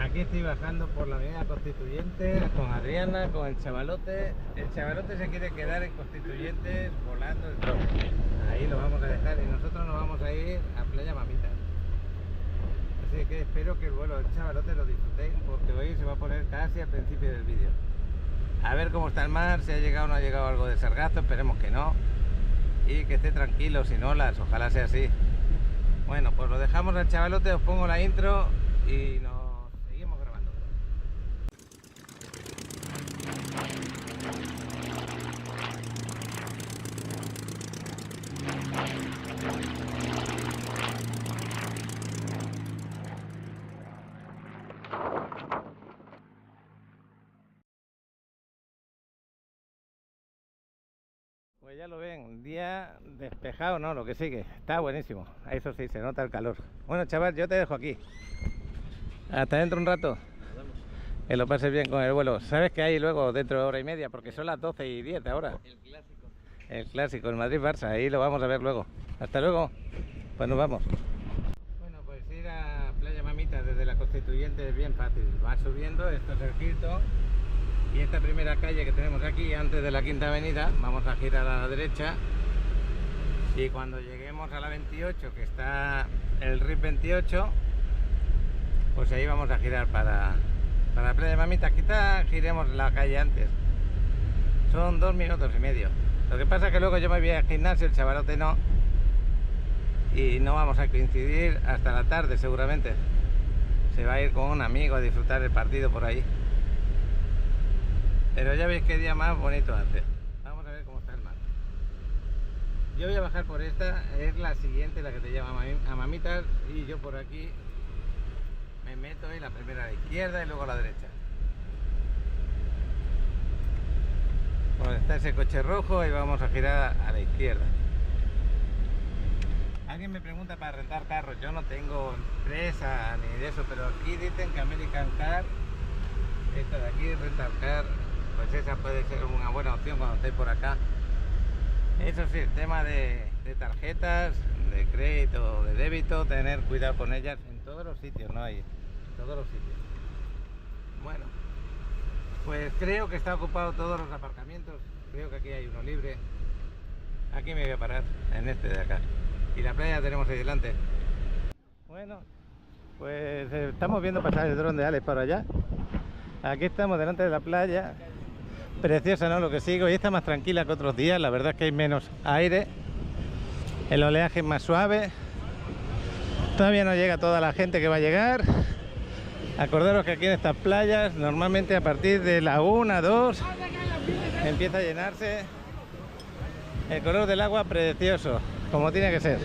Aquí estoy bajando por la avenida Constituyentes con Adriana, con el chavalote. El chavalote se quiere quedar en Constituyentes volando el dron. Ahí lo vamos a dejar y nosotros nos vamos a ir a Playa Mamitas. Así que espero que el vuelo del chavalote lo disfrutéis, porque hoy se va a poner casi al principio del vídeo. A ver cómo está el mar, si ha llegado o no ha llegado algo de sargazo, esperemos que no. Y que esté tranquilo, sin olas, ojalá sea así. Bueno, pues lo dejamos al chavalote, os pongo la intro y nos seguimos grabando. Pues ya lo ven, día despejado, no, lo que sigue, está buenísimo. Eso sí, se nota el calor. Bueno, chaval, yo te dejo aquí. Hasta dentro un rato. Que lo pases bien con el vuelo. ¿Sabes qué hay luego dentro de hora y media? Porque son las 12:10 ahora. El clásico. El clásico, el Madrid-Barça, ahí lo vamos a ver luego. Hasta luego. Pues nos vamos. Bueno, pues ir a Playa Mamitas desde la Constituyente es bien fácil. Vas subiendo, esto es el Hilton. Y esta primera calle que tenemos aquí, antes de la Quinta Avenida, vamos a girar a la derecha. Y cuando lleguemos a la 28, que está el RIP 28, pues ahí vamos a girar para Playa Mamitas. Quizá giremos la calle antes. Son 2 minutos y medio. Lo que pasa es que luego yo me voy al gimnasio, el chavalote no. Y no vamos a coincidir hasta la tarde seguramente. Se va a ir con un amigo a disfrutar el partido por ahí. Pero ya veis qué día más bonito hace. Vamos a ver cómo está el mar. Yo voy a bajar por esta, es la siguiente, la que te lleva a Mamitas. Y yo por aquí me meto y la primera a la izquierda y luego a la derecha. Bueno, está ese coche rojo y vamos a girar a la izquierda. Alguien me pregunta para rentar carros. Yo no tengo empresa ni de eso, pero aquí dicen que American Car, esta de aquí, Rental Car, pues esa puede ser una buena opción cuando estéis por acá. Eso sí, el tema de tarjetas, de crédito, de débito, tener cuidado con ellas en todos los sitios, ¿no? Hay en todos los sitios. Bueno, pues creo que está ocupado todos los aparcamientos. Creo que aquí hay uno libre. Aquí me voy a parar, en este de acá. Y la playa tenemos ahí delante. Bueno, pues estamos viendo pasar el dron de Alex para allá. Aquí estamos delante de la playa. Preciosa, ¿no? Lo que sigo. Y está más tranquila que otros días. La verdad es que hay menos aire. El oleaje es más suave. Todavía no llega toda la gente que va a llegar. Acordaros que aquí en estas playas, normalmente a partir de la 1, 2, empieza a llenarse. El color del agua precioso, como tiene que ser.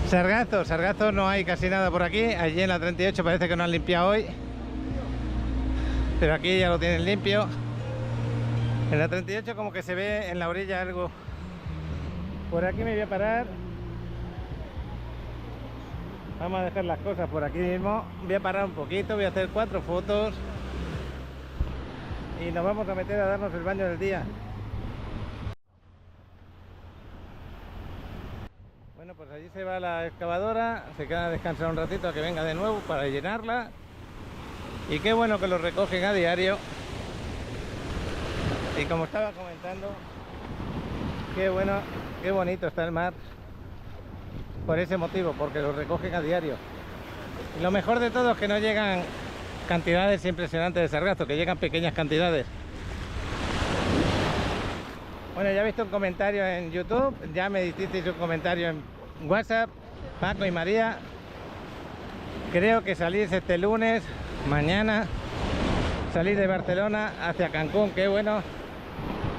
Sargazo no hay casi nada por aquí. Allí en la 38 parece que no han limpiado hoy, pero aquí ya lo tienen limpio. En la 38 como que se ve en la orilla algo. Por aquí me voy a parar. Vamos a dejar las cosas por aquí mismo. Voy a parar un poquito, voy a hacer 4 fotos y nos vamos a meter a darnos el baño del día. Bueno, pues allí se va la excavadora, se queda a descansar un ratito a que venga de nuevo para llenarla. Y qué bueno que lo recogen a diario. Y como estaba comentando, qué bueno, qué bonito está el mar. Por ese motivo, porque lo recogen a diario. Y lo mejor de todo es que no llegan cantidades impresionantes de sargazo, que llegan pequeñas cantidades. Bueno, ya he visto un comentario en YouTube, ya me hicisteis un comentario en WhatsApp, Paco y María. Creo que salís este lunes, mañana, salís de Barcelona hacia Cancún, qué bueno.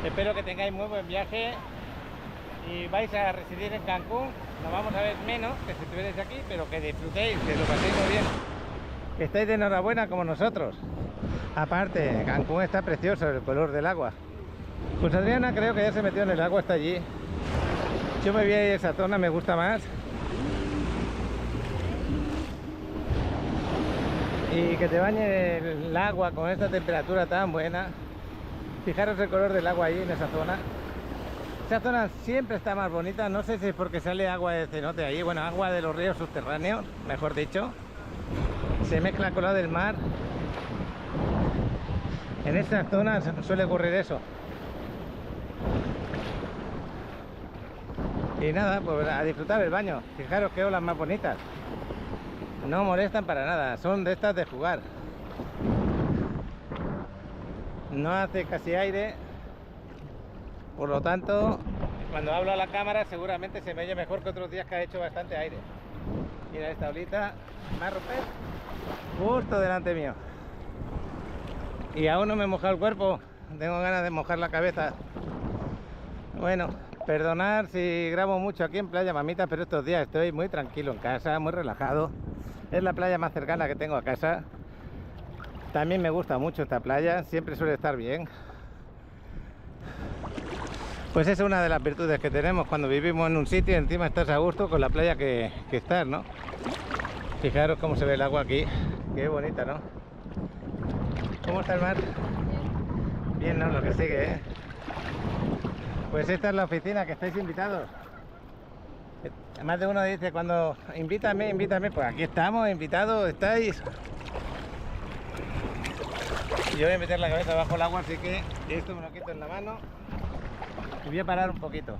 Espero que tengáis muy buen viaje y vais a residir en Cancún. Nos vamos a ver menos que si estuvierais aquí, pero que disfrutéis, que lo paséis muy bien. Que estáis de enhorabuena como nosotros. Aparte, Cancún está precioso, el color del agua. Pues Adriana creo que ya se metió en el agua, está allí. Yo me voy a ir a esa zona, me gusta más. Y que te bañe el agua con esta temperatura tan buena. Fijaros el color del agua ahí en esa zona. Esa zona siempre está más bonita, no sé si es porque sale agua de cenote ahí, bueno, agua de los ríos subterráneos, mejor dicho. Se mezcla con la del mar En estas zonas suele ocurrir eso. Y nada, pues a disfrutar el baño. Fijaros qué olas más bonitas. No molestan para nada, son de estas de jugar. No hace casi aire, por lo tanto, cuando hablo a la cámara seguramente se me oye mejor que otros días que ha hecho bastante aire. Mira esta olita, va a romper justo delante mío. Y aún no me he mojado el cuerpo, tengo ganas de mojar la cabeza. Bueno, perdonad si grabo mucho aquí en Playa Mamita, pero estos días estoy muy tranquilo en casa, muy relajado. Es la playa más cercana que tengo a casa. También me gusta mucho esta playa, siempre suele estar bien. Pues es una de las virtudes que tenemos cuando vivimos en un sitio y encima estás a gusto con la playa que estás, ¿no? Fijaros cómo se ve el agua aquí, qué bonita, ¿no? ¿Cómo está el mar? Bien, ¿no? Lo que sigue, ¿eh? Pues esta es la oficina, que estáis invitados. Más de uno dice cuando invítame, invítame, pues aquí estamos, invitados, estáis. Yo voy a meter la cabeza bajo el agua, así que esto me lo quito en la mano y voy a parar un poquito.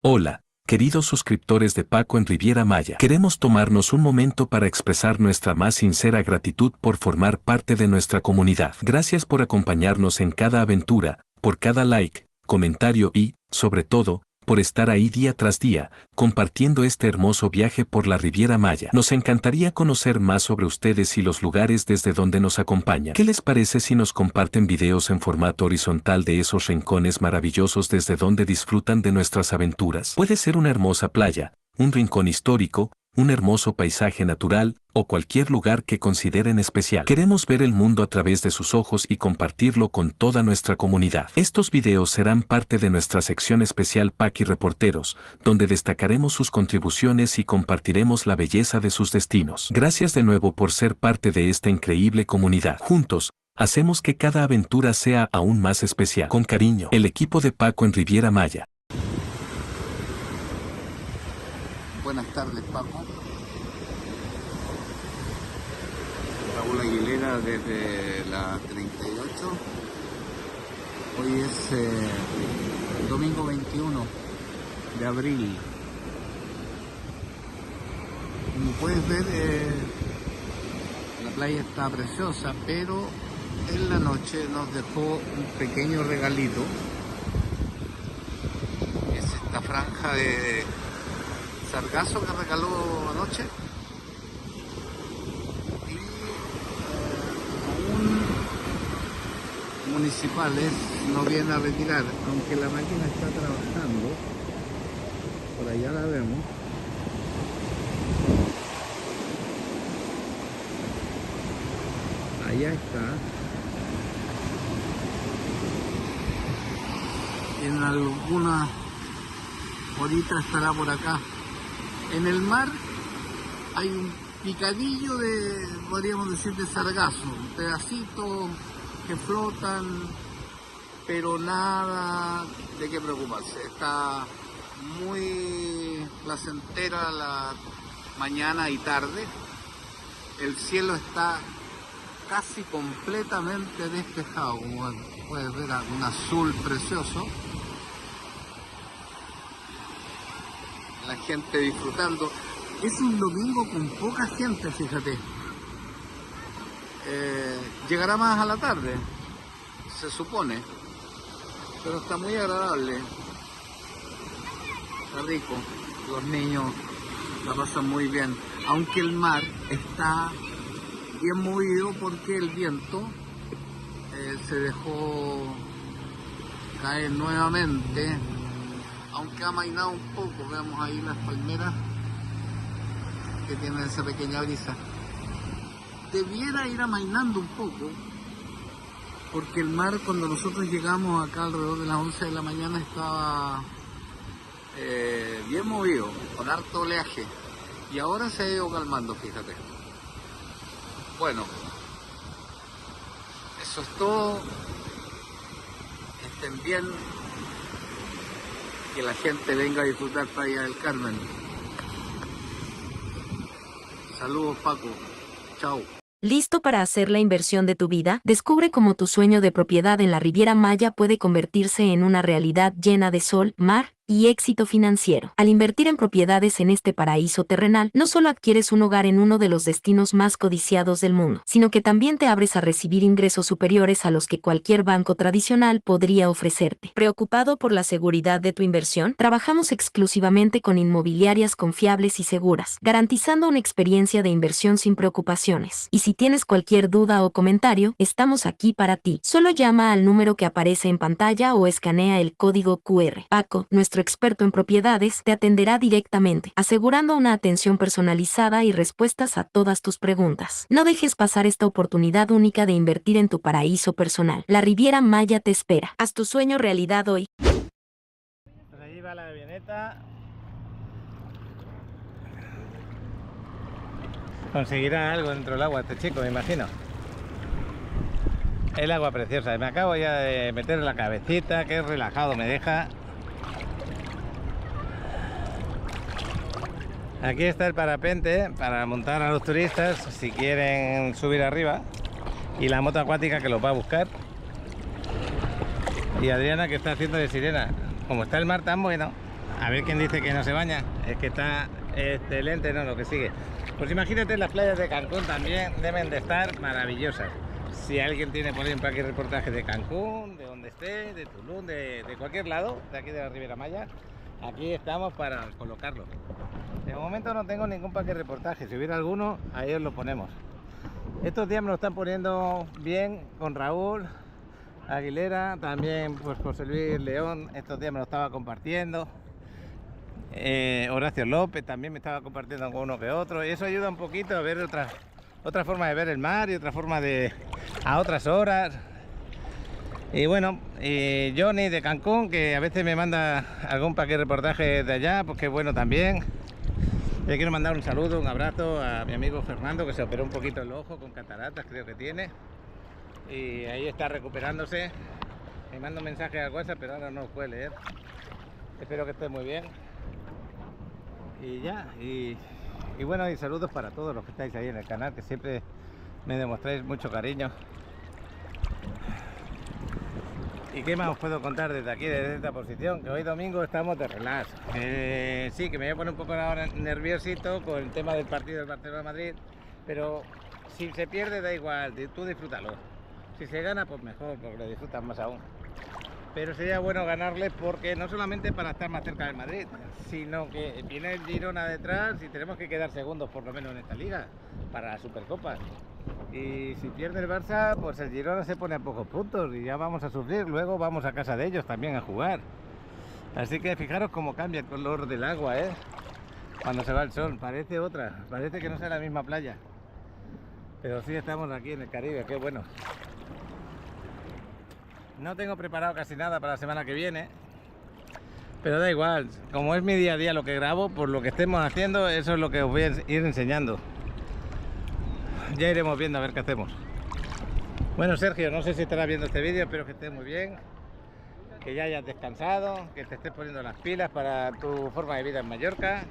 Hola, queridos suscriptores de Paco en Riviera Maya. Queremos tomarnos un momento para expresar nuestra más sincera gratitud por formar parte de nuestra comunidad. Gracias por acompañarnos en cada aventura, por cada like, comentario y, sobre todo, por estar ahí día tras día, compartiendo este hermoso viaje por la Riviera Maya. Nos encantaría conocer más sobre ustedes y los lugares desde donde nos acompañan. ¿Qué les parece si nos comparten videos en formato horizontal de esos rincones maravillosos desde donde disfrutan de nuestras aventuras? Puede ser una hermosa playa, un rincón histórico, un hermoso paisaje natural o cualquier lugar que consideren especial. Queremos ver el mundo a través de sus ojos y compartirlo con toda nuestra comunidad. Estos videos serán parte de nuestra sección especial Paqui Reporteros, donde destacaremos sus contribuciones y compartiremos la belleza de sus destinos. Gracias de nuevo por ser parte de esta increíble comunidad. Juntos, hacemos que cada aventura sea aún más especial. Con cariño, el equipo de Paco en Riviera Maya. Buenas tardes, Paco. Raúl Aguilera desde la 38. Hoy es domingo 21 de abril. Como puedes ver, la playa está preciosa, pero en la noche nos dejó un pequeño regalito. Es esta franja de sargazo que regaló anoche y aún municipales no vienen a retirar, aunque la máquina está trabajando. Por allá la vemos. Allá está. En alguna horita estará por acá. En el mar hay un picadillo de, podríamos decir, de sargazo, pedacitos que flotan, pero nada de qué preocuparse. Está muy placentera la mañana y tarde. El cielo está casi completamente despejado, como puedes ver, un azul precioso. La gente disfrutando. Es un domingo con poca gente, fíjate. Llegará más a la tarde, se supone, pero está muy agradable, está rico, los niños la pasan muy bien, aunque el mar está bien movido porque el viento se dejó caer nuevamente. Aunque ha amainado un poco, vemos ahí las palmeras que tienen esa pequeña brisa. Debiera ir amainando un poco, porque el mar, cuando nosotros llegamos acá alrededor de las 11 de la mañana, estaba bien movido, con harto oleaje, y ahora se ha ido calmando, fíjate. Bueno, eso es todo. Que estén bien. Que la gente venga a disfrutar Playa del Carmen. Saludos, Paco. Chao. ¿Listo para hacer la inversión de tu vida? Descubre cómo tu sueño de propiedad en la Riviera Maya puede convertirse en una realidad llena de sol, mar y éxito financiero. Al invertir en propiedades en este paraíso terrenal, no solo adquieres un hogar en uno de los destinos más codiciados del mundo, sino que también te abres a recibir ingresos superiores a los que cualquier banco tradicional podría ofrecerte. ¿Preocupado por la seguridad de tu inversión? Trabajamos exclusivamente con inmobiliarias confiables y seguras, garantizando una experiencia de inversión sin preocupaciones. Y si tienes cualquier duda o comentario, estamos aquí para ti. Solo llama al número que aparece en pantalla o escanea el código QR. Paco, nuestro experto en propiedades, te atenderá directamente, asegurando una atención personalizada y respuestas a todas tus preguntas. No dejes pasar esta oportunidad única de invertir en tu paraíso personal. La Riviera Maya te espera. Haz tu sueño realidad hoy. Pues allí va la avioneta. Conseguirá algo dentro del agua este chico, me imagino. El agua preciosa. Me acabo ya de meter la cabecita, que relajado me deja. Aquí está el parapente para montar a los turistas si quieren subir arriba, y la moto acuática que los va a buscar, y Adriana que está haciendo de sirena. Como está el mar tan bueno, a ver quién dice que no se baña, es que está excelente, ¿no? Lo que sigue. Pues imagínate, las playas de Cancún también deben de estar maravillosas. Si alguien tiene por ejemplo aquí reportaje de Cancún, de donde esté, de Tulum, de cualquier lado, de aquí de la Riviera Maya, aquí estamos para colocarlo. De momento no tengo ningún paquete de reportaje, si hubiera alguno, ahí os lo ponemos. Estos días me lo están poniendo bien con Raúl Aguilera, también pues José Luis León, estos días me lo estaba compartiendo. Horacio López también me estaba compartiendo con uno que otro, y eso ayuda un poquito a ver otra forma de ver el mar y otra forma de a otras horas. Y bueno, y Johnny de Cancún, que a veces me manda algún paquete de reportaje de allá, pues que bueno también. Le quiero mandar un saludo, un abrazo a mi amigo Fernando, que se operó un poquito el ojo con cataratas, creo que tiene, y ahí está recuperándose. Me manda un mensaje al WhatsApp, pero ahora no lo puede leer. Espero que esté muy bien. Y ya, y bueno, y saludos para todos los que estáis ahí en el canal, que siempre me demostráis mucho cariño. ¿Y qué más os puedo contar desde aquí, desde esta posición? Que hoy domingo estamos de relax. Sí, que me voy a poner un poco ahora nerviosito con el tema del partido del Barcelona-Madrid, pero si se pierde da igual, tú disfrútalo. Si se gana, pues mejor, porque lo disfrutas más aún. Pero sería bueno ganarles, porque no solamente para estar más cerca del Madrid, sino que viene el Girona detrás y tenemos que quedar segundos por lo menos en esta liga para la Supercopa. Y si pierde el Barça, pues el Girona se pone a pocos puntos y ya vamos a sufrir. Luego vamos a casa de ellos también a jugar. Así que fijaros cómo cambia el color del agua, cuando se va el sol. Parece otra, parece que no sea la misma playa. Pero sí estamos aquí en el Caribe, qué bueno. No tengo preparado casi nada para la semana que viene, pero da igual. Como es mi día a día lo que grabo, por lo que estemos haciendo, eso es lo que os voy a ir enseñando. Ya iremos viendo a ver qué hacemos. Bueno, Sergio, no sé si estarás viendo este vídeo, espero que estés muy bien, que ya hayas descansado, que te estés poniendo las pilas para tu forma de vida en Mallorca,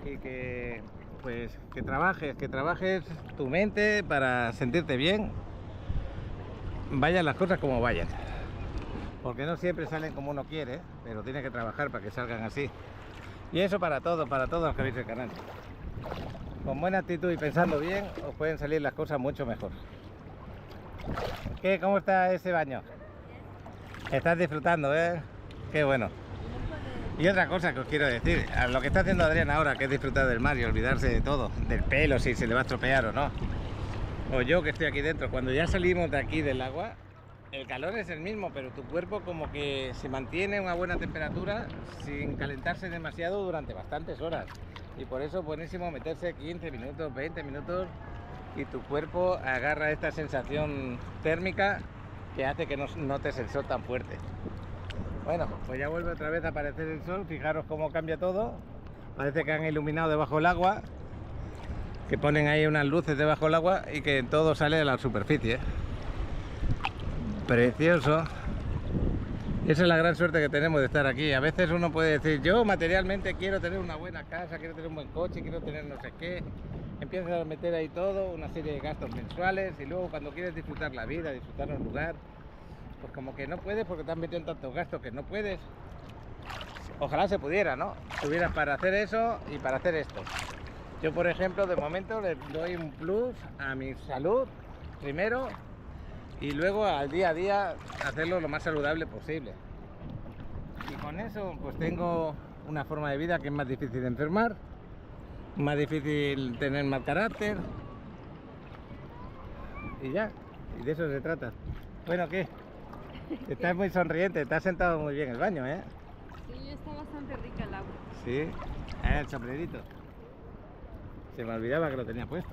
y que pues que trabajes tu mente para sentirte bien, vayan las cosas como vayan, porque no siempre salen como uno quiere, pero tiene que trabajar para que salgan así. Y eso para todos los que veis el canal. Con buena actitud y pensando bien, os pueden salir las cosas mucho mejor. ¿Qué? ¿Cómo está ese baño? Estás disfrutando, Qué bueno. Y otra cosa que os quiero decir, a lo que está haciendo Adrián ahora, que es disfrutar del mar y olvidarse de todo, del pelo, si se le va a estropear o no. O yo que estoy aquí dentro, cuando ya salimos de aquí del agua, el calor es el mismo, pero tu cuerpo como que se mantiene a una buena temperatura sin calentarse demasiado durante bastantes horas. Y por eso es buenísimo meterse 15 minutos, 20 minutos, y tu cuerpo agarra esta sensación térmica que hace que no notes el sol tan fuerte. Bueno, pues ya vuelve otra vez a aparecer el sol. Fijaros cómo cambia todo. Parece que han iluminado debajo del agua, que ponen ahí unas luces debajo del agua y que todo sale de la superficie. Precioso. Esa es la gran suerte que tenemos de estar aquí. A veces uno puede decir, yo materialmente quiero tener una buena casa, quiero tener un buen coche, quiero tener no sé qué. empiezas a meter ahí todo, una serie de gastos mensuales, y luego cuando quieres disfrutar la vida, disfrutar un lugar, pues como que no puedes porque te has metido en tantos gastos que no puedes. Ojalá se pudiera, ¿no? Tuvieras para hacer eso y para hacer esto. Yo, por ejemplo, de momento le doy un plus a mi salud primero, y luego al día a día hacerlo lo más saludable posible. Y con eso pues tengo una forma de vida que es más difícil de enfermar, más difícil tener mal carácter, y ya, y de eso se trata. Bueno, ¿qué? Estás muy sonriente, te has sentado muy bien el baño, ¿eh? Sí, está bastante rica el agua. Sí, el sombrerito. Se me olvidaba que lo tenía puesto.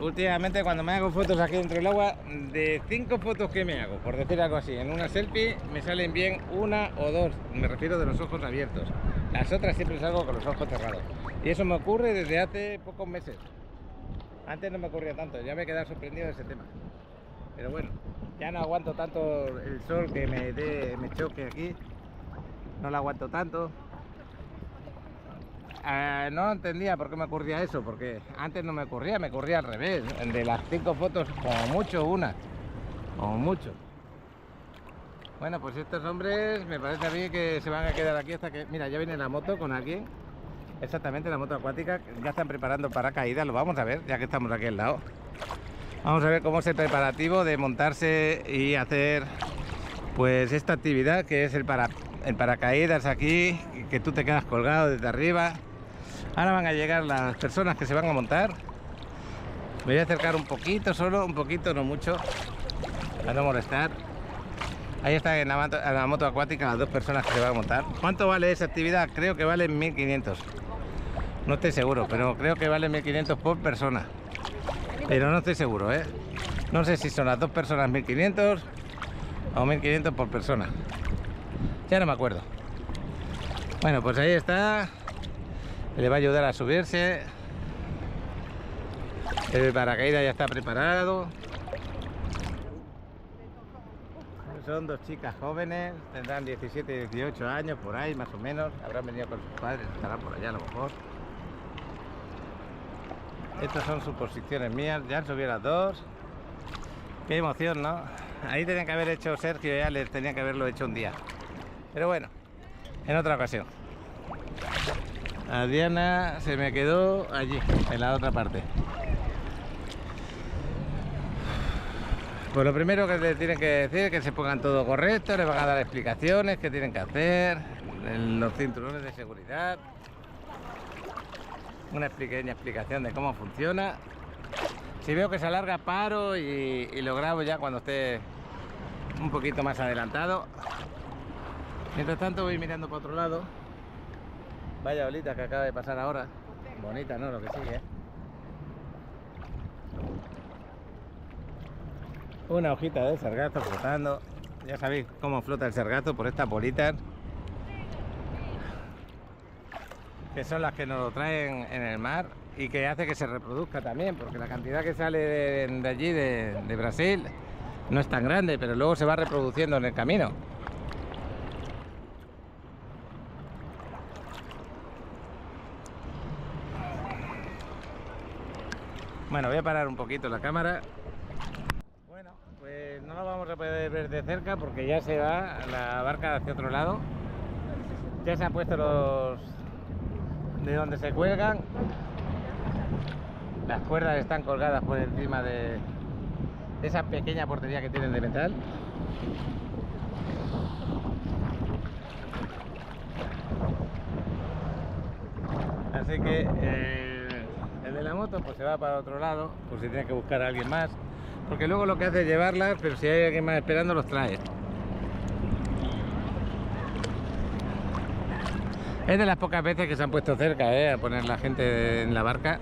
Últimamente cuando me hago fotos aquí dentro del agua, de 5 fotos que me hago, por decir algo así, en una selfie me salen bien 1 o 2, me refiero de los ojos abiertos. Las otras siempre salgo con los ojos cerrados. Y eso me ocurre desde hace pocos meses. Antes no me ocurría tanto, ya me he quedado sorprendido de ese tema. Pero bueno, ya no aguanto tanto el sol que me choque aquí. No lo aguanto tanto. No entendía por qué me ocurría eso, porque antes no me ocurría al revés. De las 5 fotos, como mucho una, como mucho. Bueno, pues estos hombres me parece a mí que se van a quedar aquí hasta que... Mira, ya viene la moto con alguien. Exactamente, la moto acuática. Ya están preparando paracaídas, lo vamos a ver, ya que estamos aquí al lado. Vamos a ver cómo es el preparativo de montarse y hacer pues esta actividad que es el paracaídas aquí, que tú te quedas colgado desde arriba. Ahora van a llegar las personas que se van a montar. Me voy a acercar un poquito, solo un poquito, no mucho, para no molestar. Ahí están en la moto acuática las 2 personas que se van a montar. ¿Cuánto vale esa actividad? Creo que vale 1.500. No estoy seguro, pero creo que vale 1.500 por persona. Pero no estoy seguro, ¿eh? No sé si son las 2 personas 1.500 o 1.500 por persona. Ya no me acuerdo. Bueno, pues ahí está. Le va a ayudar a subirse. El paracaídas ya está preparado. Son 2 chicas jóvenes, tendrán 17 y 18 años, por ahí más o menos. Habrán venido con sus padres, estarán por allá a lo mejor. Estas son suposiciones mías, ya han subido las 2. Qué emoción, ¿no? Ahí tenían que haber hecho Sergio, ya les tenía que haberlo hecho un día. Pero bueno, en otra ocasión. Adriana se me quedó allí, en la otra parte. Pues lo primero que les tienen que decir es que se pongan todo correcto, les van a dar explicaciones, qué tienen que hacer, los cinturones de seguridad, una pequeña explicación de cómo funciona. Si veo que se alarga, paro y lo grabo ya cuando esté un poquito más adelantado. Mientras tanto voy mirando para otro lado. Vaya olita que acaba de pasar ahora. Bonita, ¿no? Lo que sigue, ¿eh? Una hojita de sargazo flotando. Ya sabéis cómo flota el sargazo, por estas bolitas, que son las que nos lo traen en el mar y que hace que se reproduzca también, porque la cantidad que sale de allí, de Brasil, no es tan grande, pero luego se va reproduciendo en el camino. Bueno, voy a parar un poquito la cámara. Bueno, pues no lo vamos a poder ver de cerca porque ya se va la barca hacia otro lado. Ya se han puesto los de donde se cuelgan. Las cuerdas están colgadas por encima de esa pequeña portería que tienen de metal. Así que el de la moto pues se va para otro lado, por si tiene que buscar a alguien más, porque luego lo que hace es llevarlas, pero si hay alguien más esperando los trae. Es de las pocas veces que se han puesto cerca a poner la gente en la barca.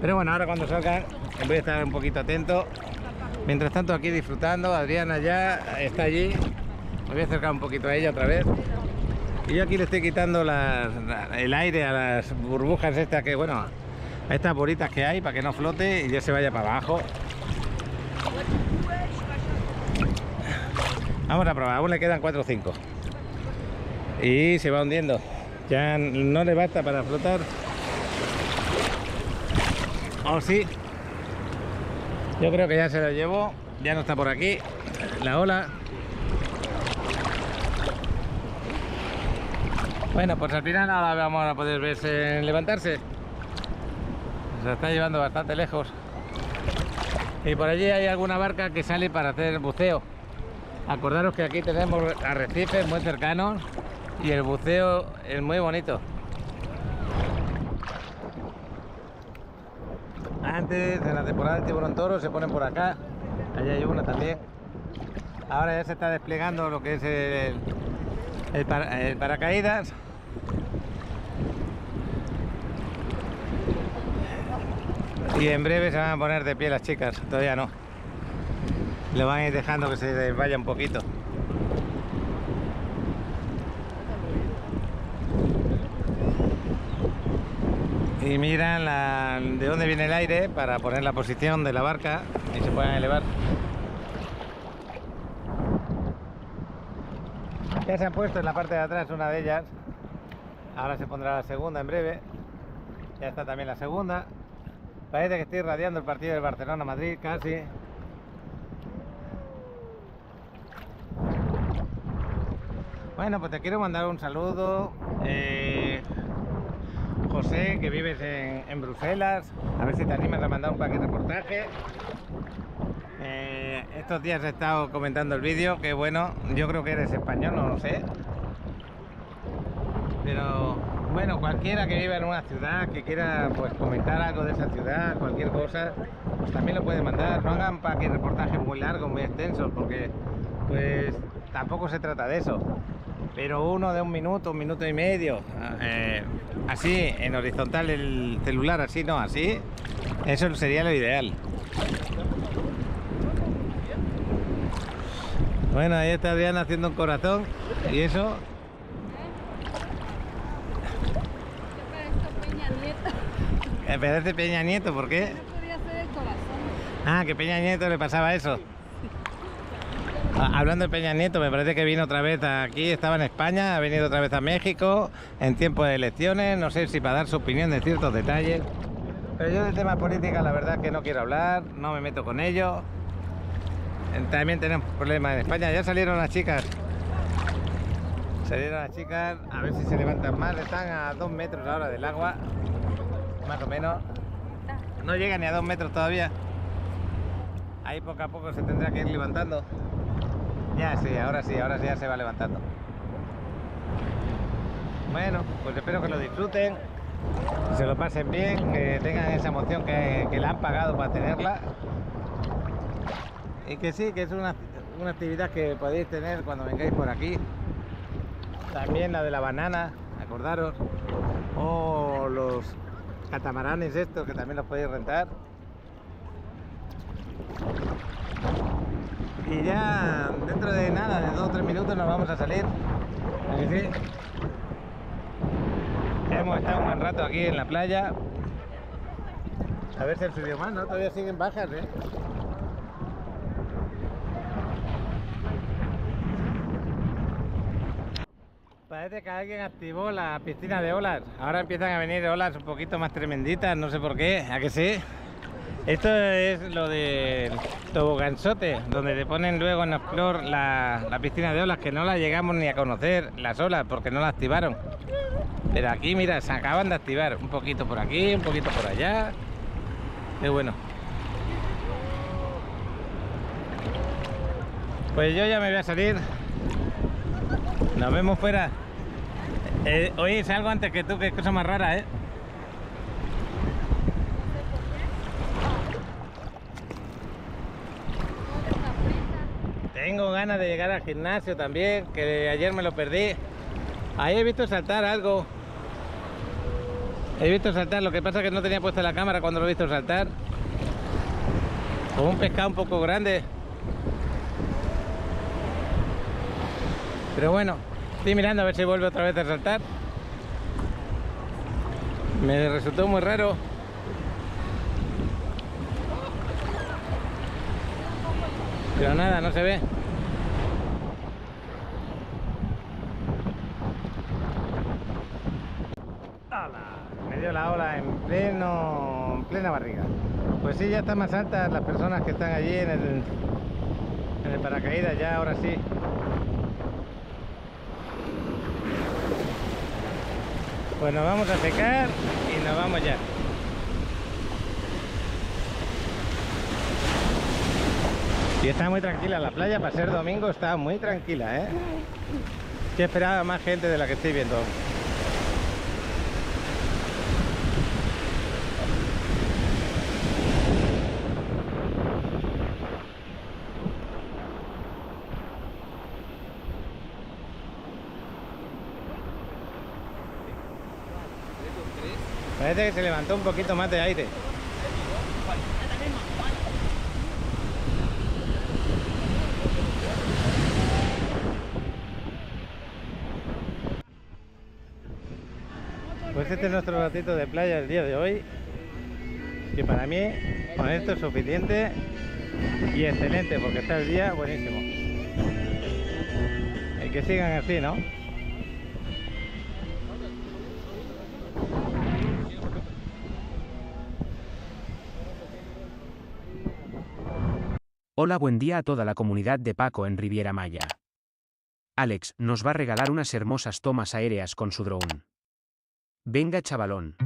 Pero bueno, ahora cuando salgan voy a estar un poquito atento. Mientras tanto aquí disfrutando. Adriana ya está allí. Me voy a acercar un poquito a ella otra vez. Y yo aquí le estoy quitando el aire a las burbujas estas que, bueno, a estas bolitas que hay para que no flote y ya se vaya para abajo. Vamos a probar, aún le quedan 4 o 5. Y se va hundiendo. Ya no le basta para flotar. ¿O sí? Yo creo que ya se lo llevó. Ya no está por aquí la ola. Bueno, pues al final ahora vamos a poder verse levantarse. Se está llevando bastante lejos. Y por allí hay alguna barca que sale para hacer buceo. Acordaros que aquí tenemos arrecifes muy cercanos y el buceo es muy bonito. Antes, en la temporada del tiburón toro, se ponen por acá. Allá hay una también. Ahora ya se está desplegando lo que es el paracaídas. Y en breve se van a poner de pie las chicas. Todavía no. Lo van a ir dejando que se vaya un poquito. Y miran de dónde viene el aire para poner la posición de la barca y se puedan elevar. Ya se han puesto en la parte de atrás una de ellas. Ahora se pondrá la segunda en breve. Ya está también la segunda. Parece que estoy irradiando el partido del Barcelona-Madrid casi. Bueno, pues te quiero mandar un saludo. José, que vives en Bruselas, a ver si te animas a mandar un paquete de reportaje. Estos días he estado comentando el vídeo, que bueno, yo creo que eres español, no lo sé. Pero bueno, cualquiera que viva en una ciudad, que quiera pues comentar algo de esa ciudad, cualquier cosa, pues también lo puede mandar. No hagan paquete de reportajes muy largos, muy extensos, porque pues tampoco se trata de eso. Pero uno de un minuto y medio, así en horizontal el celular, así no, así, eso sería lo ideal. Bueno, ahí está Adriana haciendo un corazón y eso. Yo parezco Peña Nieto. Me parece Peña Nieto, ¿por qué? No podía ser el corazón. Ah, que Peña Nieto le pasaba eso. Hablando de Peña Nieto, me parece que vino otra vez aquí, estaba en España, ha venido otra vez a México en tiempo de elecciones, no sé si para dar su opinión de ciertos detalles. Pero yo de temas política la verdad que no quiero hablar, no me meto con ello. También tenemos problemas en España, ya salieron las chicas. Salieron las chicas, a ver si se levantan más, están a 2 metros ahora del agua, más o menos. No llega ni a 2 metros todavía. Ahí poco a poco se tendrá que ir levantando. Ya sí, ahora ya se va levantando. Bueno, pues espero que lo disfruten, que se lo pasen bien, que tengan esa emoción que la han pagado para tenerla. Y que sí, que es una actividad que podéis tener cuando vengáis por aquí. También la de la banana, acordaros. O los catamaranes estos, que también los podéis rentar. Y ya dentro de nada, de 2 o 3 minutos nos vamos a salir. ¿A que sí? Ya hemos estado un buen rato aquí en la playa. A ver si el subió más, ¿no? Todavía siguen bajas, ¿eh? Parece que alguien activó la piscina de olas. Ahora empiezan a venir olas un poquito más tremenditas, no sé por qué. ¿A que sí? Esto es lo de toboganzote, donde te ponen luego en Explor la piscina de olas, que no la llegamos ni a conocer las olas porque no la activaron. Pero aquí, mira, se acaban de activar. Un poquito por aquí, un poquito por allá. Qué bueno. Pues yo ya me voy a salir. Nos vemos fuera. Oye, salgo antes que tú, que cosa más rara, ¿eh? Tengo ganas de llegar al gimnasio también, que ayer me lo perdí. Ahí he visto saltar algo. He visto saltar, lo que pasa es que no tenía puesta la cámara cuando lo he visto saltar. Como un pescado un poco grande. Pero bueno, estoy mirando a ver si vuelve otra vez a saltar. Me resultó muy raro. Pero nada, no se ve. ¡Hala! Me dio la ola en plena plena barriga. Pues sí, ya están más altas las personas que están allí en el paracaídas, ya ahora sí. Pues nos vamos a secar y nos vamos ya. Y está muy tranquila la playa, para ser domingo está muy tranquila, ¿eh? Yo esperaba más gente de la que estoy viendo. Parece que se levantó un poquito más de aire. Pues este es nuestro ratito de playa el día de hoy, que para mí con esto es suficiente y excelente, porque está el día buenísimo. Y que sigan así, ¿no? Hola, buen día a toda la comunidad de Paco en Riviera Maya. Alex nos va a regalar unas hermosas tomas aéreas con su drone. Venga, chavalón.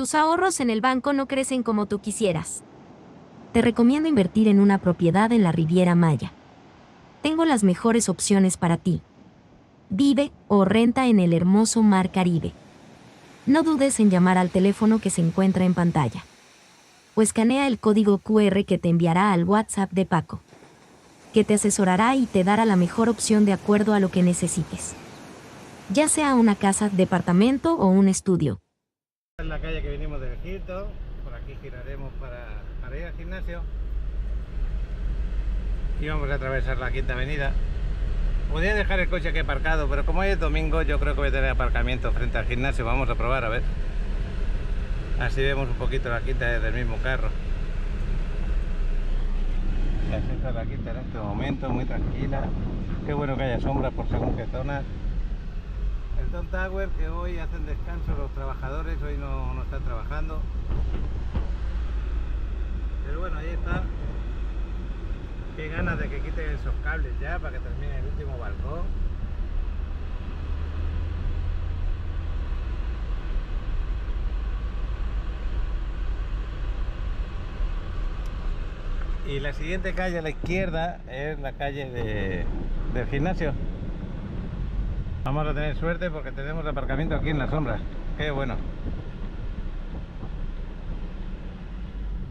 tus ahorros en el banco no crecen como tú quisieras. Te recomiendo invertir en una propiedad en la Riviera Maya. Tengo las mejores opciones para ti. Vive o renta en el hermoso Mar Caribe. No dudes en llamar al teléfono que se encuentra en pantalla. O escanea el código QR que te enviará al WhatsApp de Paco, que te asesorará y te dará la mejor opción de acuerdo a lo que necesites. Ya sea una casa, departamento o un estudio. En la calle que vinimos del Egipto, por aquí giraremos para ir al gimnasio. Y vamos a atravesar la Quinta Avenida. Podría dejar el coche aquí aparcado, pero como hoy es domingo, yo creo que voy a tener aparcamiento frente al gimnasio. Vamos a probar, a ver. Así vemos un poquito la Quinta desde el mismo carro. Así está la Quinta en este momento, muy tranquila. Qué bueno que haya sombras por según qué zonas. El Tom Tower, que hoy hacen descanso los trabajadores, hoy no están trabajando. Pero bueno, ahí está. Qué ganas de que quiten esos cables ya para que termine el último balcón. Y la siguiente calle a la izquierda es la calle del gimnasio. Vamos a tener suerte porque tenemos aparcamiento aquí en las sombras. Qué bueno.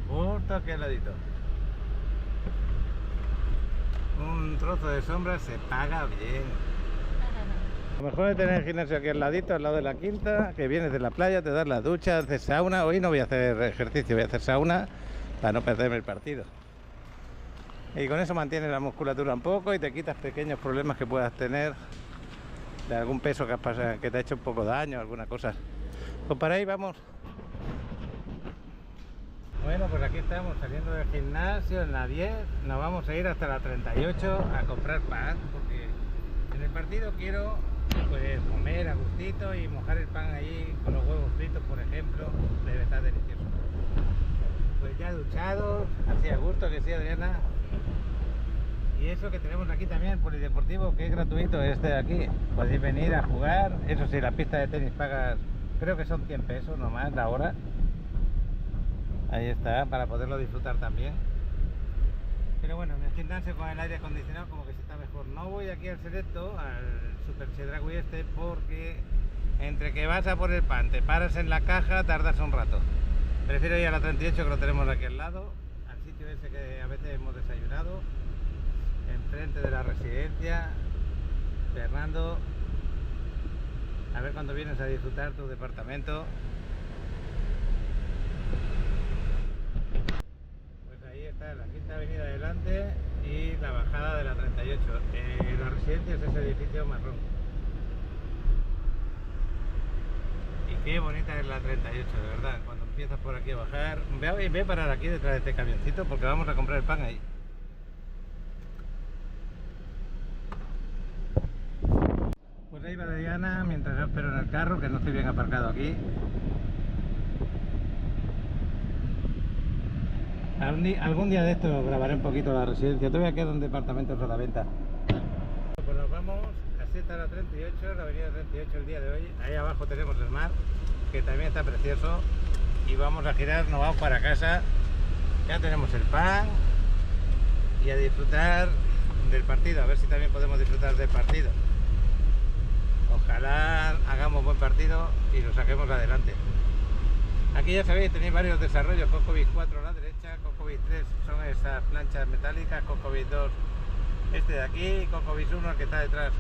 Justo aquí al ladito. Un trozo de sombra se paga bien. Lo mejor es tener el gimnasio aquí al ladito, al lado de la Quinta, que vienes de la playa, te das la ducha, haces sauna. Hoy no voy a hacer ejercicio, voy a hacer sauna para no perderme el partido. Y con eso mantienes la musculatura un poco y te quitas pequeños problemas que puedas tener de algún peso que te ha hecho un poco daño, alguna cosa. Pues para ahí vamos. Bueno, pues aquí estamos saliendo del gimnasio en la 10, nos vamos a ir hasta la 38 a comprar pan, porque en el partido quiero pues comer a gustito y mojar el pan ahí con los huevos fritos, por ejemplo, debe estar delicioso. Pues ya duchados, así a gusto, que sí, Adriana. Y eso que tenemos aquí también, el polideportivo, que es gratuito, este de aquí. Podéis venir a jugar, eso sí, la pista de tenis pagas, creo que son 100 pesos nomás la hora. Ahí está, para poderlo disfrutar también. Pero bueno, en el gimnasio con el aire acondicionado como que se está mejor. No voy aquí al Selecto, al Super Chedraui este, porque entre que vas a por el pan, te paras en la caja, tardas un rato. Prefiero ir a la 38, que lo tenemos aquí al lado, al sitio ese que a veces hemos desayunado, enfrente de la residencia. Fernando, a ver cuando vienes a disfrutar tu departamento. La Quinta Avenida adelante y la bajada de la 38. La residencia es ese edificio marrón. Y qué bonita es la 38, de verdad. Cuando empiezas por aquí a bajar, ve a parar aquí detrás de este camioncito porque vamos a comprar el pan ahí. Pues ahí va Diana mientras yo espero en el carro, que no estoy bien aparcado aquí. Algún día de esto grabaré un poquito la residencia. Todavía queda un departamento a la venta. Pues nos vamos, así está la 38, la avenida 38 el día de hoy. Ahí abajo tenemos el mar, que también está precioso. Y vamos a girar, nos vamos para casa. Ya tenemos el pan y a disfrutar del partido. A ver si también podemos disfrutar del partido. Ojalá hagamos buen partido y lo saquemos adelante. Aquí ya sabéis, tenéis varios desarrollos. Cocobis 4 a la derecha, Cocobis 3 son esas planchas metálicas, Cocobis 2 este de aquí y Cocobis 1 el que está detrás.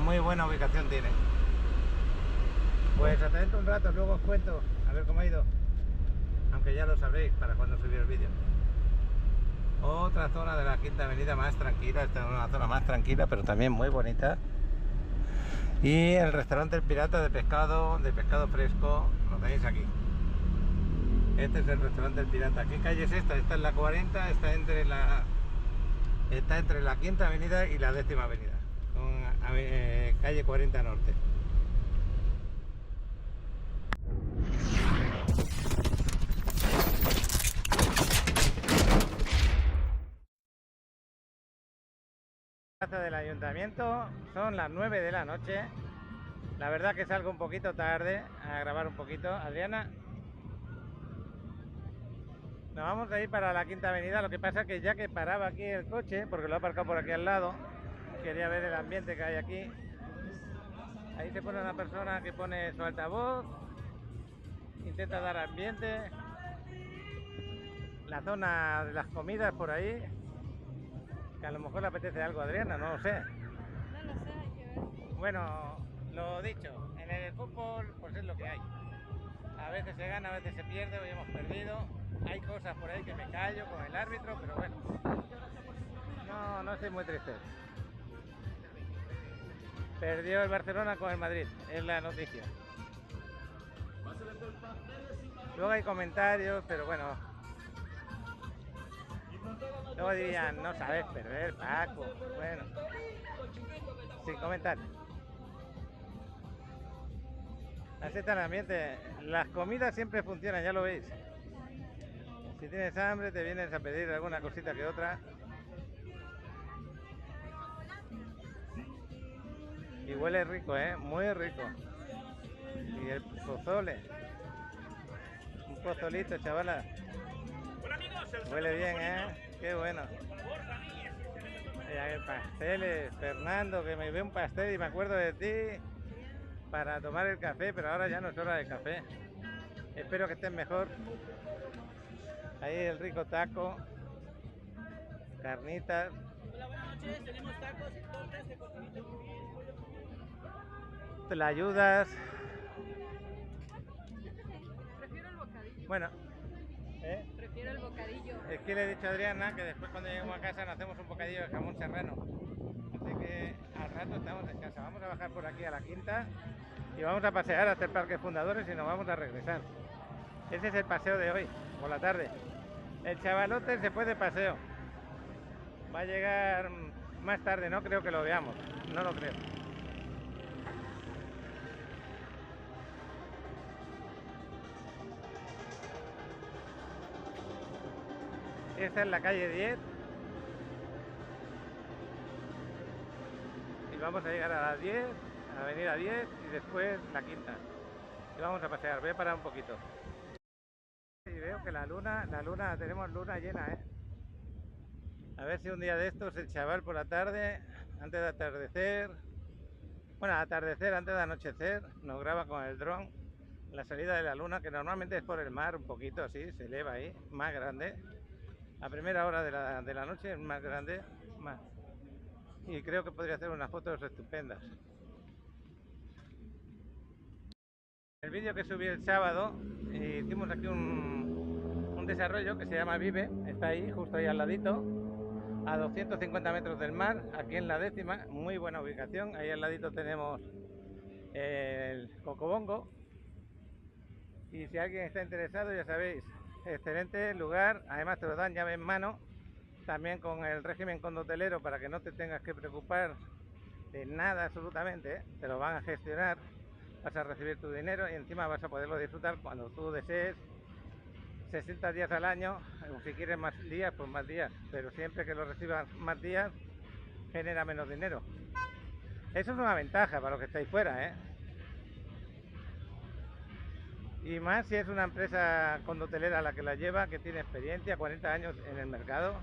Muy buena ubicación tiene. Pues hasta dentro un rato, luego os cuento a ver cómo ha ido. Aunque ya lo sabréis para cuando subí el vídeo. Otra zona de la Quinta Avenida más tranquila, esta es una zona más tranquila pero también muy bonita. Y el restaurante El Pirata de pescado fresco, lo tenéis aquí. Este es el restaurante El Pirata. ¿Qué calle es esta? Esta es la 40, está entre la Quinta Avenida y la 10ª Avenida, con calle 40 Norte. Del ayuntamiento, son las 9 de la noche La verdad que salgo un poquito tarde a grabar un poquito. Adriana, nos vamos a ir para la Quinta Avenida. Lo que pasa es que ya que paraba aquí el coche, porque lo he aparcado por aquí al lado, quería ver el ambiente que hay aquí. Ahí se pone una persona que pone su altavoz, intenta dar ambiente. La zona de las comidas por ahí, que a lo mejor le apetece algo a Adriana, no lo sé. No lo sé, hay que ver. Bueno, lo dicho, en el fútbol pues es lo que hay. A veces se gana, a veces se pierde, hoy hemos perdido. Hay cosas por ahí que me callo con el árbitro, pero bueno, no estoy muy triste. Perdió el Barcelona con el Madrid, es la noticia. Luego hay comentarios, pero bueno. Luego dirían, no sabes perder, Paco. Bueno, sin comentar. Así está el ambiente. Las comidas siempre funcionan, ya lo veis. Si tienes hambre, te vienes a pedir alguna cosita que otra. Y huele rico, muy rico. Y el pozole. Un pozolito, chavala. Huele bien, qué bueno. Pasteles, Fernando, que me ve un pastel y me acuerdo de ti para tomar el café, pero ahora ya no es hora de café. Espero que estén mejor. Ahí el rico taco, carnitas. Hola, buenas noches, tenemos tacos y tortas de cocinito con Te la ayudas. Prefiero el bocadillo. Bueno, Prefiero el bocadillo. es que le he dicho a Adriana que después cuando lleguemos a casa nos hacemos un bocadillo de jamón serrano. Así que al rato estamos en casa. Vamos a bajar por aquí a la Quinta y vamos a pasear hasta el Parque Fundadores y nos vamos a regresar. Ese es el paseo de hoy, por la tarde. El chavalote se fue de paseo. Va a llegar más tarde, no creo que lo veamos. No lo creo. Esta es la calle 10. Y vamos a llegar a las 10, a la avenida 10 y después la Quinta. Y vamos a pasear, voy a parar un poquito. Y veo que la luna, tenemos luna llena, A ver si un día de estos el chaval por la tarde, antes de atardecer, bueno, atardecer, antes de anochecer, nos graba con el dron la salida de la luna, que normalmente es por el mar, un poquito así, se eleva ahí, más grande. A primera hora de la noche es más grande, más. Y creo que podría hacer unas fotos estupendas. El vídeo que subí el sábado, hicimos aquí un desarrollo que se llama Vive, está ahí, justo ahí al ladito, a 250 metros del mar, aquí en la 10ª, muy buena ubicación. Ahí al ladito tenemos el Cocobongo. Y si alguien está interesado, ya sabéis, excelente lugar, además te lo dan llave en mano, también con el régimen condotelero para que no te tengas que preocupar de nada absolutamente, te lo van a gestionar, vas a recibir tu dinero y encima vas a poderlo disfrutar cuando tú desees, 60 días al año, o si quieres más días, pues más días, pero siempre que lo recibas más días, genera menos dinero. Eso es una ventaja para los que estáis fuera, Y más si es una empresa condotelera la que la lleva, que tiene experiencia, 40 años en el mercado,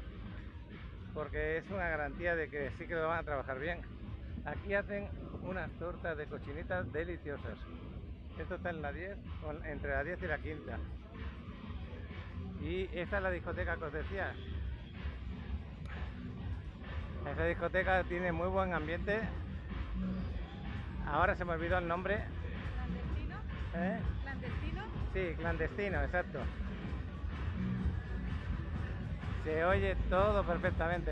porque es una garantía de que sí que lo van a trabajar bien. Aquí hacen unas tortas de cochinitas deliciosas. Esto está en la 10, entre la 10 y la Quinta. Y esta es la discoteca que os decía. Esa discoteca tiene muy buen ambiente. Ahora se me olvidó el nombre. ¿Clandestino? ¿Clandestino? Sí, clandestino, exacto. Se oye todo perfectamente,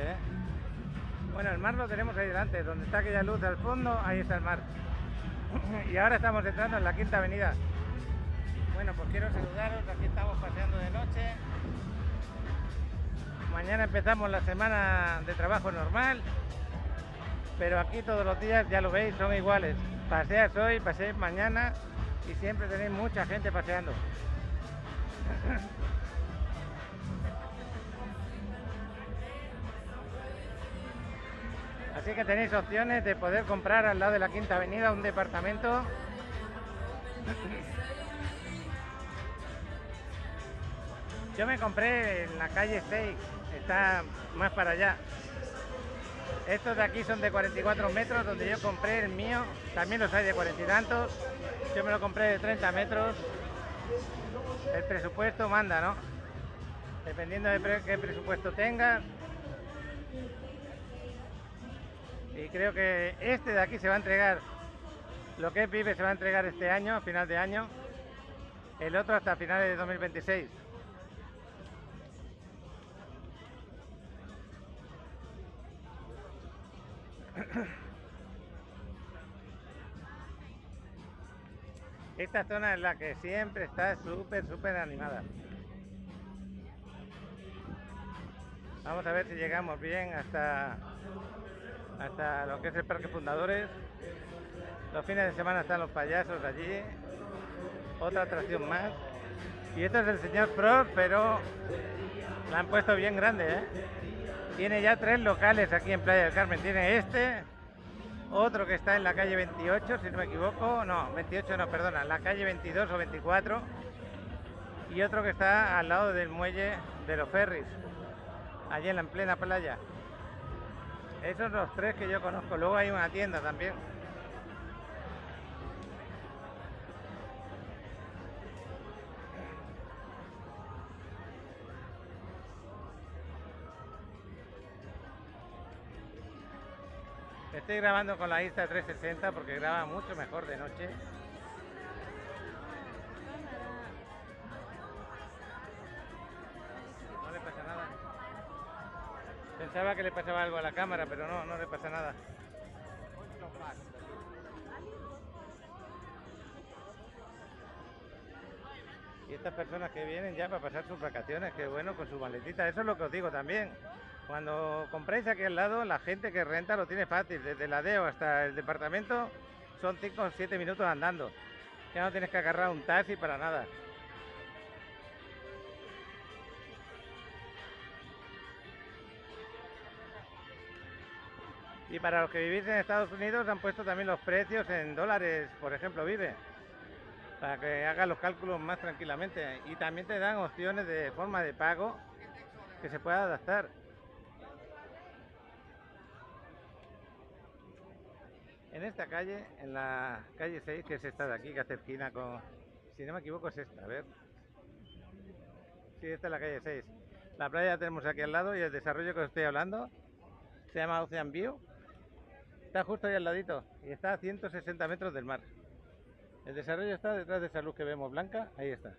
Bueno, el mar lo tenemos ahí delante, donde está aquella luz al fondo, ahí está el mar. Y ahora estamos entrando en la Quinta Avenida. Bueno, pues quiero saludaros, aquí estamos paseando de noche. Mañana empezamos la semana de trabajo normal, pero aquí todos los días, ya lo veis, son iguales. Paseas hoy, paseáis mañana y siempre tenéis mucha gente paseando. Así Así que tenéis opciones de poder comprar al lado de la Quinta Avenida un departamento. Yo me compré en la calle 6, está más para allá. Estos de aquí son de 44 metros, donde yo compré el mío. También los hay de 40 y tantos. Yo me lo compré de 30 metros. El presupuesto manda, ¿no? Dependiendo de qué presupuesto tengas. Y creo que este de aquí se va a entregar, lo que es Vive se va a entregar este año, a final de año. El otro hasta finales de 2026. Esta zona es la que siempre está súper animada. Vamos a ver si llegamos bien hasta lo que es el Parque Fundadores. Los fines de semana están los payasos allí. Otra atracción más. Y esto es el señor Frost, pero la han puesto bien grande, ¿eh? Tiene ya 3 locales aquí en Playa del Carmen. Tiene este, otro que está en la calle 28, si no me equivoco. No, 28 no, perdona, la calle 22 o 24. Y otro que está al lado del muelle de los ferries, allí en la plena playa. Esos son los 3 que yo conozco. Luego hay una tienda también. Estoy grabando con la Insta360 porque graba mucho mejor de noche. No le pasa nada. Pensaba que le pasaba algo a la cámara, pero no le pasa nada. Y estas personas que vienen ya para pasar sus vacaciones, que bueno, con su maletita, eso es lo que os digo también. Cuando compráis aquí al lado, la gente que renta lo tiene fácil, desde la DEO hasta el departamento son 5 o 7 minutos andando. Ya no tienes que agarrar un taxi para nada. Y para los que vivís en Estados Unidos han puesto también los precios en dólares, por ejemplo, Vive, para que hagas los cálculos más tranquilamente. Y también te dan opciones de forma de pago que se pueda adaptar. En esta calle, en la calle 6, que es esta de aquí, que hace esquina con... Si no me equivoco es esta, a ver. Sí, esta es la calle 6. La playa la tenemos aquí al lado y el desarrollo que os estoy hablando se llama Ocean View. Está justo ahí al ladito y está a 160 metros del mar. El desarrollo está detrás de esa luz que vemos blanca, ahí está.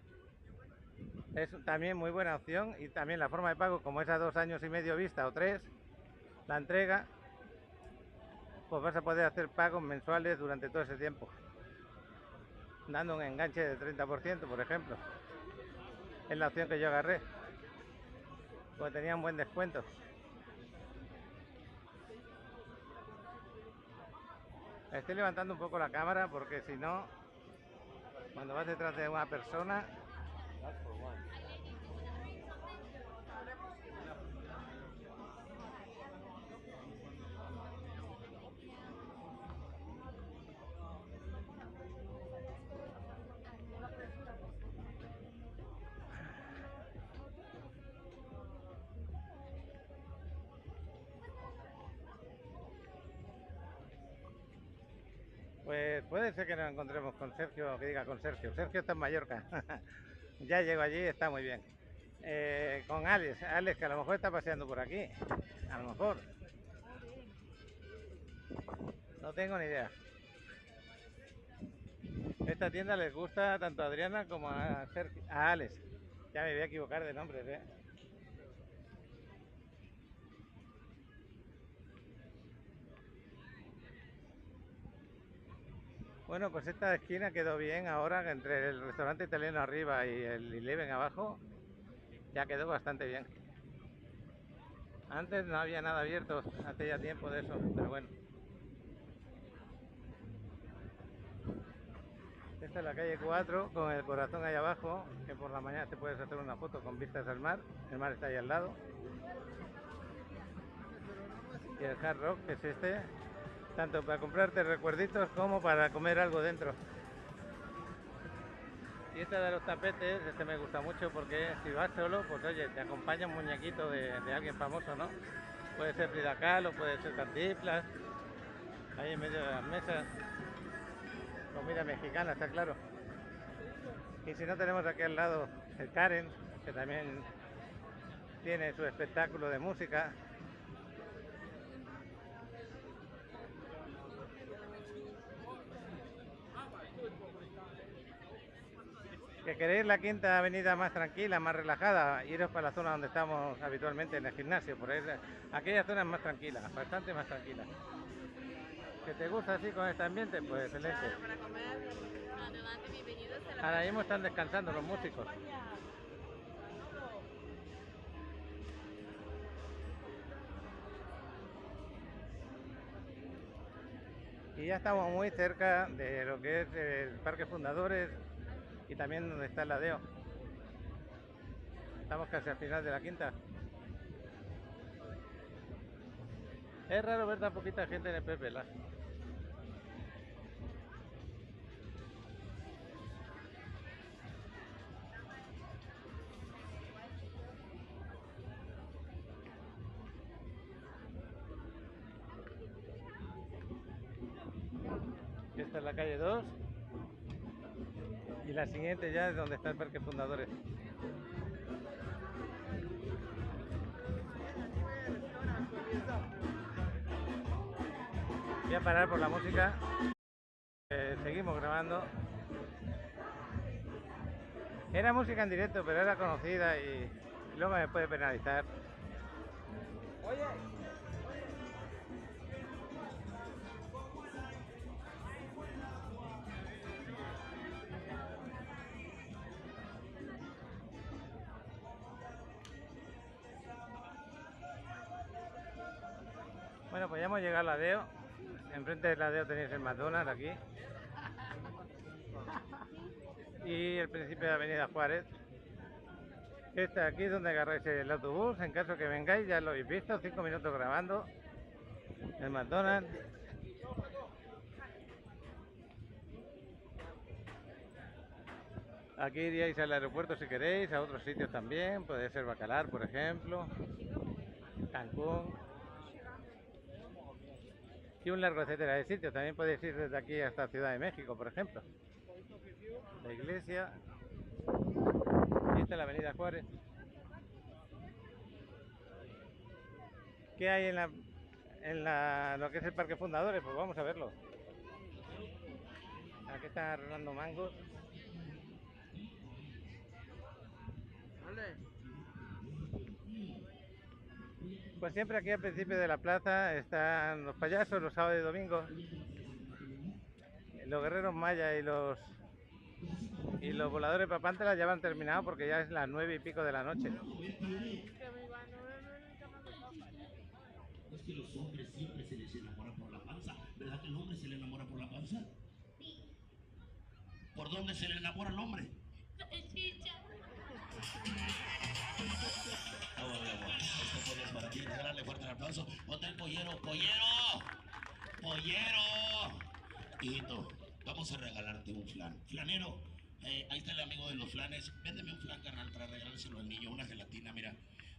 Es también muy buena opción y también la forma de pago, como es a 2 años y medio vista o 3, la entrega, pues vas a poder hacer pagos mensuales durante todo ese tiempo, dando un enganche del 30%, por ejemplo. Es la opción que yo agarré, pues tenía un buen descuento. Estoy levantando un poco la cámara porque si no, cuando vas detrás de una persona... Pues puede ser que nos encontremos con Sergio, que diga con Sergio. Sergio está en Mallorca. Ya llego allí, está muy bien. Con Alex, que a lo mejor está paseando por aquí. A lo mejor. No tengo ni idea. Esta tienda les gusta tanto a Adriana como a Sergio, a Alex. Ya me voy a equivocar de nombres, ¿eh? Bueno, pues esta esquina quedó bien ahora, entre el restaurante italiano arriba y el Eleven abajo, ya quedó bastante bien. Antes no había nada abierto, hace ya tiempo de eso, pero bueno. Esta es la calle 4, con el corazón ahí abajo, que por la mañana te puedes hacer una foto con vistas al mar. El mar está ahí al lado. y el Hard Rock, que es este, tanto para comprarte recuerditos como para comer algo dentro. Y este de los tapetes, este me gusta mucho porque si vas solo, pues oye, te acompaña un muñequito de alguien famoso, ¿no? Puede ser Frida Kahlo, puede ser Cantinflas, ahí en medio de las mesas. Comida mexicana, está claro. Y si no, tenemos aquí al lado el Karen, que también tiene su espectáculo de música. Que queréis la Quinta Avenida más tranquila, más relajada, iros para la zona donde estamos habitualmente en el gimnasio, por ahí, aquella zona es más tranquila, bastante más tranquila. ¿Que te gusta así con este ambiente? Pues excelente. Claro, para comer, adelante, bienvenidos a la Ahora mismo están descansando los músicos. Y ya estamos muy cerca de lo que es el Parque Fundadores y también donde está el Ladeo. Estamos casi al final de la Quinta. Es raro ver tan poquita gente en el Pepe Las. Esta es la calle 2 y la siguiente ya es donde está el Parque Fundadores. Voy a parar por la música. Seguimos grabando. Era música en directo, pero era conocida y luego me puede penalizar. Bueno, pues ya hemos llegado al Ladeo. Enfrente del Ladeo tenéis el McDonald's aquí. Y el principio de Avenida Juárez. Este aquí es donde agarráis el autobús. En caso que vengáis, ya lo habéis visto, 5 minutos grabando. El McDonald's. Aquí iríais al aeropuerto si queréis, a otros sitios también. Puede ser Bacalar, por ejemplo. Cancún. Y un largo etcétera de sitios. También podéis ir desde aquí hasta Ciudad de México, por ejemplo. La iglesia. Y esta es la Avenida Juárez. ¿Qué hay en lo que es el Parque Fundadores? Pues vamos a verlo. Aquí están arreglando mangos. Pues siempre aquí al principio de la plaza están los payasos los sábados y domingos. Los guerreros mayas y los voladores papántelas ya han terminado porque ya es las 9 y pico de la noche. Es que los hombres siempre se les enamora por la panza. ¿Verdad que el hombre se le enamora por la panza? ¿Por dónde se le enamora el hombre? Esto es para ti. Regálale fuerte el aplauso. Ponte el pollero. ¡Pollero! ¡Pollero! Hijito, vamos a regalarte un flan. Flanero, ahí está el amigo de los flanes. Véndeme un flan, carnal, para regalárselo al niño. Una gelatina, mira.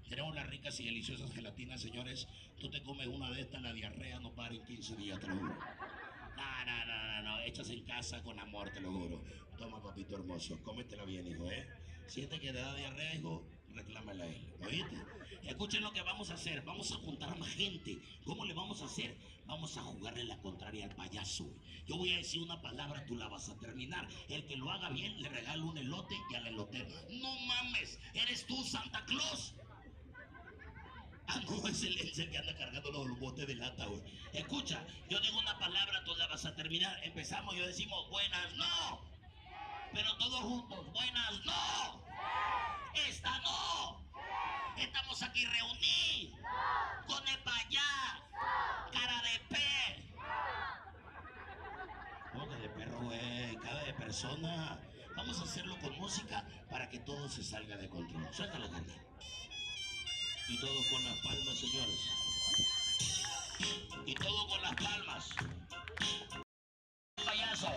Tenemos las ricas y deliciosas gelatinas, señores. Tú te comes una de estas, la diarrea no para en 15 días, te lo juro. No. Hechas en casa con amor, te lo juro. Toma, papito hermoso. Cómetela bien, hijo, Siente que te da diarrea, hijo, reclámala a él. ¿Oíste? Escuchen lo que vamos a hacer. Vamos a juntar a más gente. ¿Cómo le vamos a hacer? Vamos a jugarle la contraria al payaso. Yo voy a decir una palabra, tú la vas a terminar. El que lo haga bien, le regalo un elote y al elotero. ¡No mames! ¿Eres tú, Santa Claus? Ah, no, es el que anda cargando los botes de lata, güey. Escucha, yo digo una palabra, tú la vas a terminar. Empezamos, yo decimos buenas, no. Pero todos juntos, buenas, no. Esta no. Estamos aquí reunidos. Con el payá. Cara de pez. Boca de perro, güey. Cara de persona. Vamos a hacerlo con música para que todo se salga de control. Suéltalo, gente. Y todos con las palmas, señores. Y todo con las palmas. Payaso.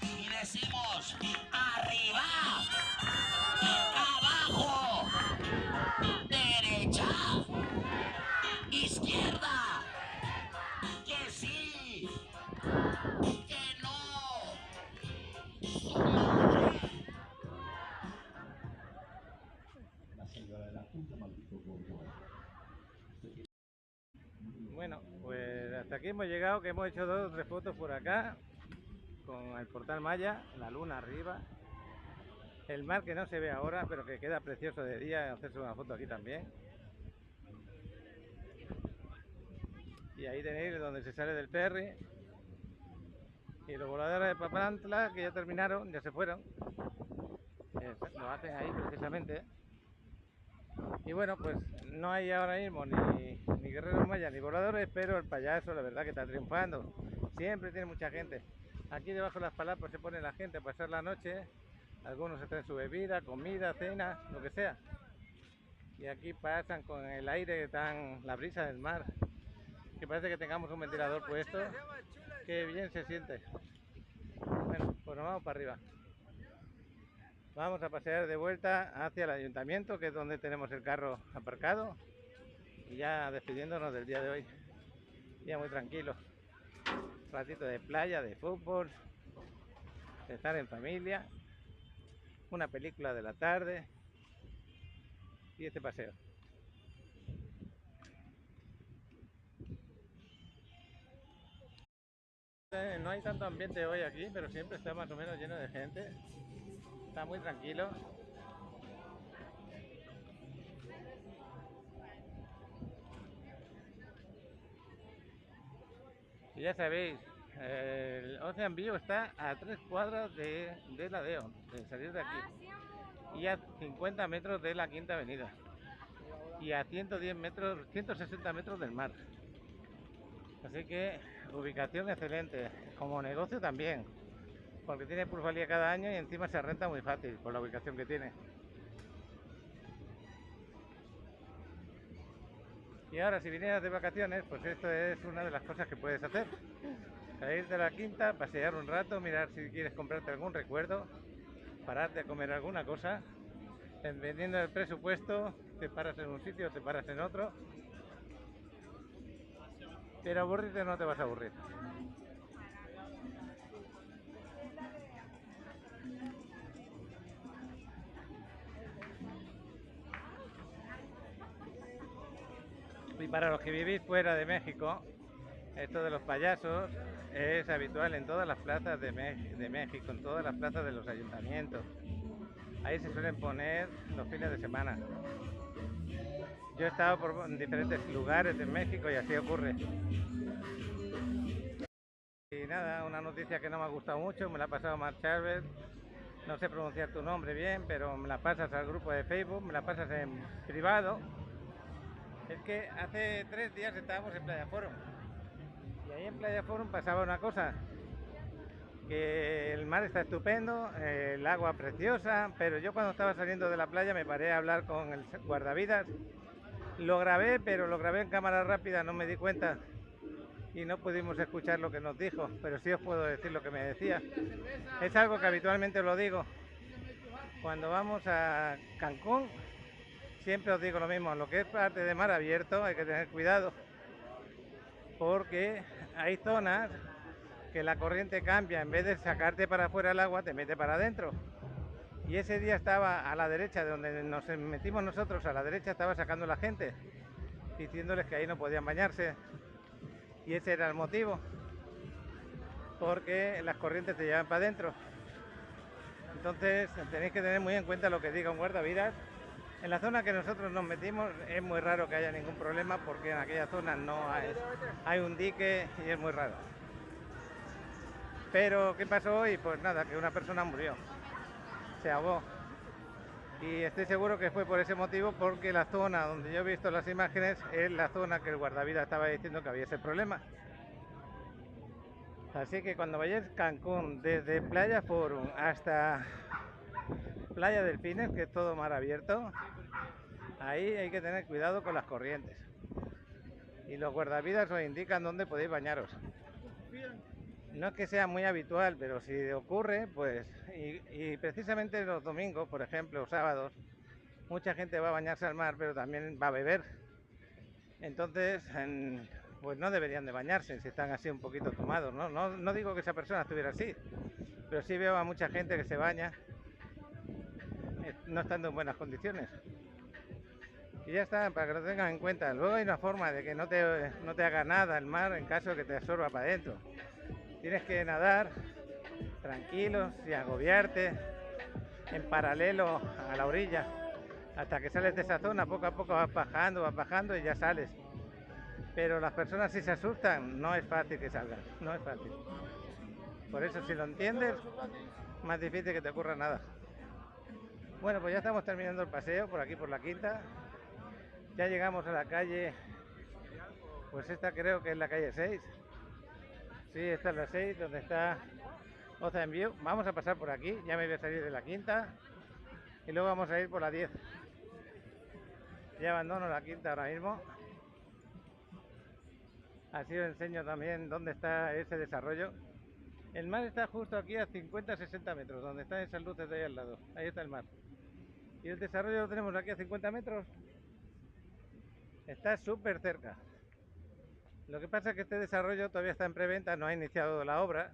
Y decimos, arriba, abajo, derecha, izquierda, que sí, que no. Bueno, pues hasta aquí hemos llegado, que hemos hecho 2 o 3 fotos por acá, con el portal Maya, la luna arriba, el mar que no se ve ahora, pero que queda precioso de día, hacerse una foto aquí también. Y ahí tenéis donde se sale del ferry. Y los voladores de Papantla, que ya terminaron, ya se fueron. Lo hacen ahí precisamente. Y bueno, pues no hay ahora mismo ni guerreros mayas ni voladores, pero el payaso la verdad que está triunfando. Siempre tiene mucha gente. Aquí debajo de las palapas se pone la gente a pasar la noche. Algunos se traen su bebida, comida, cena, lo que sea. Y aquí pasan con el aire, la brisa del mar. Que parece que tengamos un ventilador puesto. Qué bien se siente. Bueno, pues nos vamos para arriba. Vamos a pasear de vuelta hacia el ayuntamiento, que es donde tenemos el carro aparcado. Y ya despidiéndonos del día de hoy. Día muy tranquilo. Un ratito de playa, de fútbol, de estar en familia. Una película de la tarde. Y este paseo. No hay tanto ambiente hoy aquí, pero siempre está más o menos lleno de gente. Está muy tranquilo. Y ya sabéis, el Ocean View está a 3 cuadras de la DEO, de salir de aquí. Y a 50 metros de la Quinta Avenida. Y a 110 metros, 160 metros del mar. Así que ubicación excelente, como negocio también, porque tiene plusvalía cada año y encima se renta muy fácil por la ubicación que tiene. Y ahora si vinieras de vacaciones, pues esto es una de las cosas que puedes hacer. Salir de la Quinta, pasear un rato, mirar si quieres comprarte algún recuerdo, pararte a comer alguna cosa. Dependiendo del presupuesto, te paras en un sitio, te paras en otro. Pero aburrirte no te vas a aburrir. Y para los que vivís fuera de México, esto de los payasos es habitual en todas las plazas de México, en todas las plazas de los ayuntamientos. Ahí se suelen poner los fines de semana. Yo he estado por diferentes lugares de México y así ocurre. Y nada, una noticia que no me ha gustado mucho, me la ha pasado Mark Charver. No sé pronunciar tu nombre bien, pero me la pasas al grupo de Facebook, me la pasas en privado. Es que hace 3 días estábamos en Playa Forum. Y ahí en Playa Forum pasaba una cosa. Que el mar está estupendo, el agua preciosa, pero yo cuando estaba saliendo de la playa me paré a hablar con el guardavidas. Lo grabé, pero lo grabé en cámara rápida, no me di cuenta y no pudimos escuchar lo que nos dijo, pero sí os puedo decir lo que me decía. Es algo que habitualmente os lo digo. Cuando vamos a Cancún, siempre os digo lo mismo, lo que es parte de mar abierto hay que tener cuidado, porque hay zonas que la corriente cambia, en vez de sacarte para afuera el agua, te mete para adentro. Y ese día estaba a la derecha, de donde nos metimos nosotros, a la derecha estaba sacando la gente, diciéndoles que ahí no podían bañarse. Y ese era el motivo, porque las corrientes te llevan para adentro. Entonces tenéis que tener muy en cuenta lo que diga un guardavidas. En la zona que nosotros nos metimos es muy raro que haya ningún problema, porque en aquella zona no hay un dique y es muy raro. Pero ¿qué pasó hoy? Pues nada, que una persona murió, se ahogó. Y estoy seguro que fue por ese motivo, porque la zona donde yo he visto las imágenes es la zona que el guardavidas estaba diciendo que había ese problema. Así que cuando vayáis a Cancún, desde Playa Forum hasta Playa Delfines, que es todo mar abierto, ahí hay que tener cuidado con las corrientes. y los guardavidas os indican dónde podéis bañaros. No es que sea muy habitual, pero si ocurre, pues, y precisamente los domingos, por ejemplo, o sábados, mucha gente va a bañarse al mar, pero también va a beber. Entonces, pues no deberían de bañarse si están así un poquito tomados, ¿no? No digo que esa persona estuviera así, pero sí veo a mucha gente que se baña no estando en buenas condiciones. Y ya está, para que lo tengan en cuenta. Luego hay una forma de que no te haga nada el mar en caso de que te absorba para adentro. Tienes que nadar tranquilo, sin agobiarte, en paralelo a la orilla, hasta que sales de esa zona. Poco a poco vas bajando y ya sales. Pero las personas, si se asustan, no es fácil que salgan, no es fácil. Por eso, si lo entiendes, más difícil que te ocurra nada. Bueno, pues ya estamos terminando el paseo por aquí, por la Quinta. Ya llegamos a la calle, pues esta creo que es la calle 6. Sí, esta es la 6, donde está Ocean View. Vamos a pasar por aquí, ya me voy a salir de la Quinta y luego vamos a ir por la 10. Ya abandono la Quinta ahora mismo. Así os enseño también dónde está ese desarrollo. El mar está justo aquí a 50-60 metros, donde están esas luces de ahí al lado. Ahí está el mar. Y el desarrollo lo tenemos aquí a 50 metros. Está súper cerca. Lo que pasa es que este desarrollo todavía está en preventa, no ha iniciado la obra.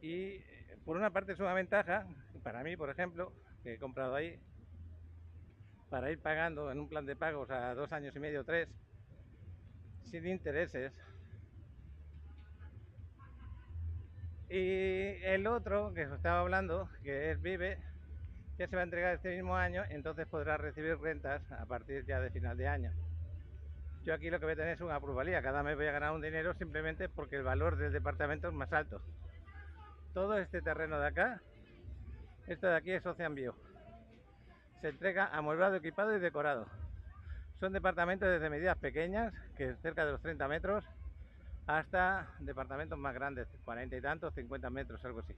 Y por una parte es una ventaja, para mí por ejemplo, que he comprado ahí, para ir pagando en un plan de pagos a 2 años y medio, 3, sin intereses. Y el otro que os estaba hablando, que es Vive, ya se va a entregar este mismo año, entonces podrá recibir rentas a partir ya de final de año. Yo aquí lo que voy a tener es una plusvalía, cada mes voy a ganar un dinero simplemente porque el valor del departamento es más alto. Todo este terreno de acá, esto de aquí es Ocean View. Se entrega amueblado, equipado y decorado. Son departamentos desde medidas pequeñas, que es cerca de los 30 metros, hasta departamentos más grandes, 40 y tantos, 50 metros, algo así.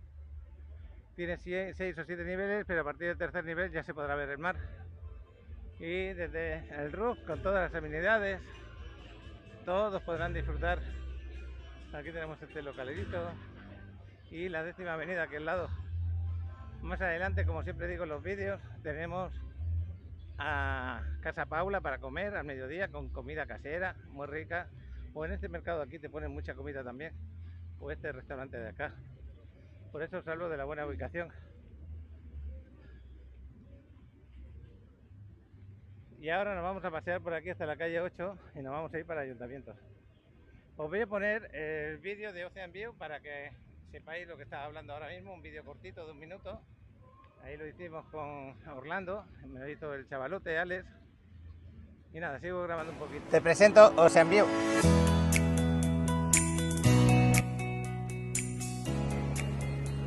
Tiene 6 o 7 niveles, pero a partir del tercer nivel ya se podrá ver el mar. Y desde el roof, con todas las amenidades, todos podrán disfrutar. Aquí tenemos este localerito y la 10ª avenida aquí al lado. Más adelante, como siempre digo en los vídeos, tenemos a Casa Paula para comer al mediodía con comida casera, muy rica. O en este mercado aquí te ponen mucha comida también. O este restaurante de acá. Por eso os hablo de la buena ubicación. Y ahora nos vamos a pasear por aquí hasta la calle 8 y nos vamos a ir para el ayuntamiento. Os voy a poner el vídeo de Ocean View para que sepáis lo que estaba hablando ahora mismo, un vídeo cortito de 1 minuto. Ahí lo hicimos con Orlando, me lo hizo el chavalote Alex. Y nada, sigo grabando un poquito. Te presento Ocean View.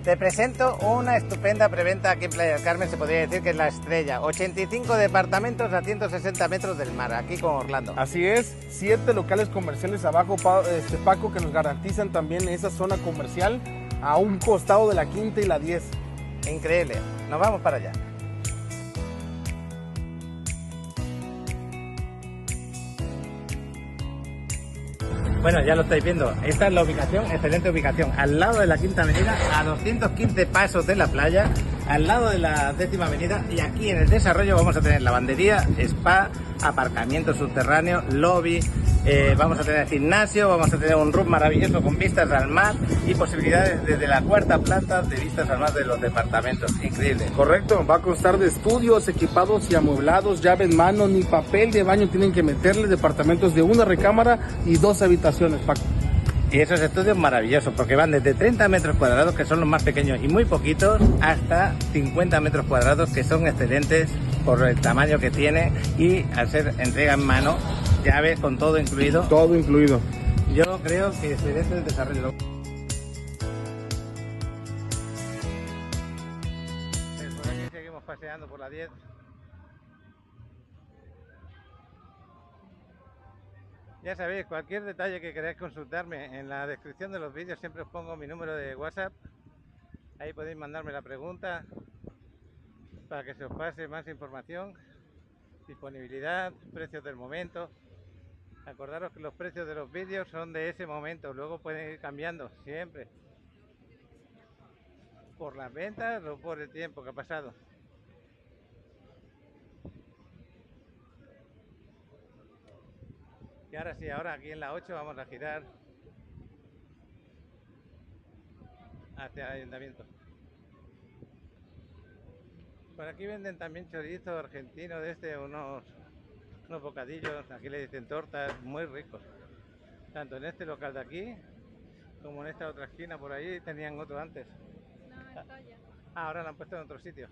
Te presento una estupenda preventa aquí en Playa del Carmen, se podría decir que es la estrella. 85 departamentos a 160 metros del mar, aquí con Orlando. Así es, 7 locales comerciales abajo, Paco, que nos garantizan también esa zona comercial a un costado de la Quinta y la 10. Increíble, nos vamos para allá. Bueno, ya lo estáis viendo, esta es la ubicación, excelente ubicación, al lado de la Quinta Avenida, a 215 pasos de la playa, al lado de la 10ª Avenida, y aquí en el desarrollo vamos a tener lavandería, spa, aparcamiento subterráneo, lobby, vamos a tener gimnasio, vamos a tener un roof maravilloso con vistas al mar y posibilidades desde la 4ª planta de vistas al mar de los departamentos, increíble. Correcto, va a constar de estudios equipados y amueblados, llave en mano, ni papel de baño tienen que meterle, departamentos de 1 recámara y 2 habitaciones, Paco. Y esos estudios maravillosos, porque van desde 30 metros cuadrados, que son los más pequeños y muy poquitos, hasta 50 metros cuadrados, que son excelentes por el tamaño que tiene y al ser entrega en mano, llaves con todo incluido. Todo incluido. Yo creo que excelente el desarrollo. Por aquí seguimos paseando por la 10. Ya sabéis, cualquier detalle que queráis consultarme, en la descripción de los vídeos siempre os pongo mi número de WhatsApp. Ahí podéis mandarme la pregunta para que se os pase más información, disponibilidad, precios del momento. Acordaros que los precios de los vídeos son de ese momento, luego pueden ir cambiando siempre. Por las ventas o por el tiempo que ha pasado. Y ahora sí, ahora aquí en la 8 vamos a girar hacia el ayuntamiento. Por aquí venden también chorizo argentino de unos bocadillos, aquí le dicen tortas, muy ricos. Tanto en este local de aquí, como en esta otra esquina por ahí, tenían otro antes. No, está ya. Ahora lo han puesto en otro sitio.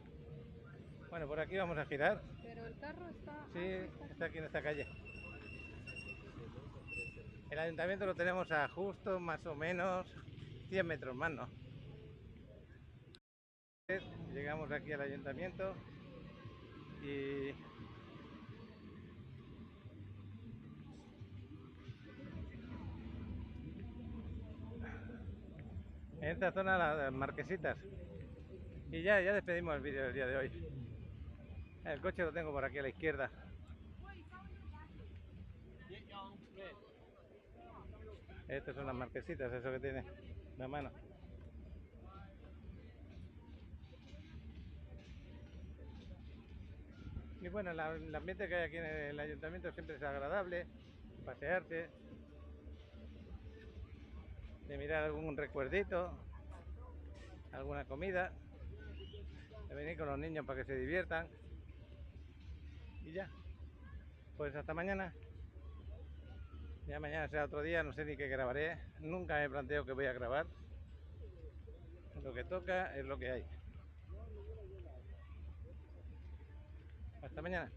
Bueno, por aquí vamos a girar. Pero el carro está... Sí, está aquí en esta calle. El ayuntamiento lo tenemos a justo más o menos 100 metros más, ¿no? Llegamos aquí al ayuntamiento y en esta zona las marquesitas. Y ya despedimos el vídeo del día de hoy. El coche lo tengo por aquí a la izquierda. Estas son las marquesitas, eso que tiene la mano. Y bueno, el ambiente que hay aquí en el ayuntamiento siempre es agradable, pasearte, de mirar algún recuerdito, alguna comida, de venir con los niños para que se diviertan. Y ya, pues hasta mañana. Ya mañana será otro día, no sé ni qué grabaré, nunca me planteo que voy a grabar. Lo que toca es lo que hay. Hasta mañana.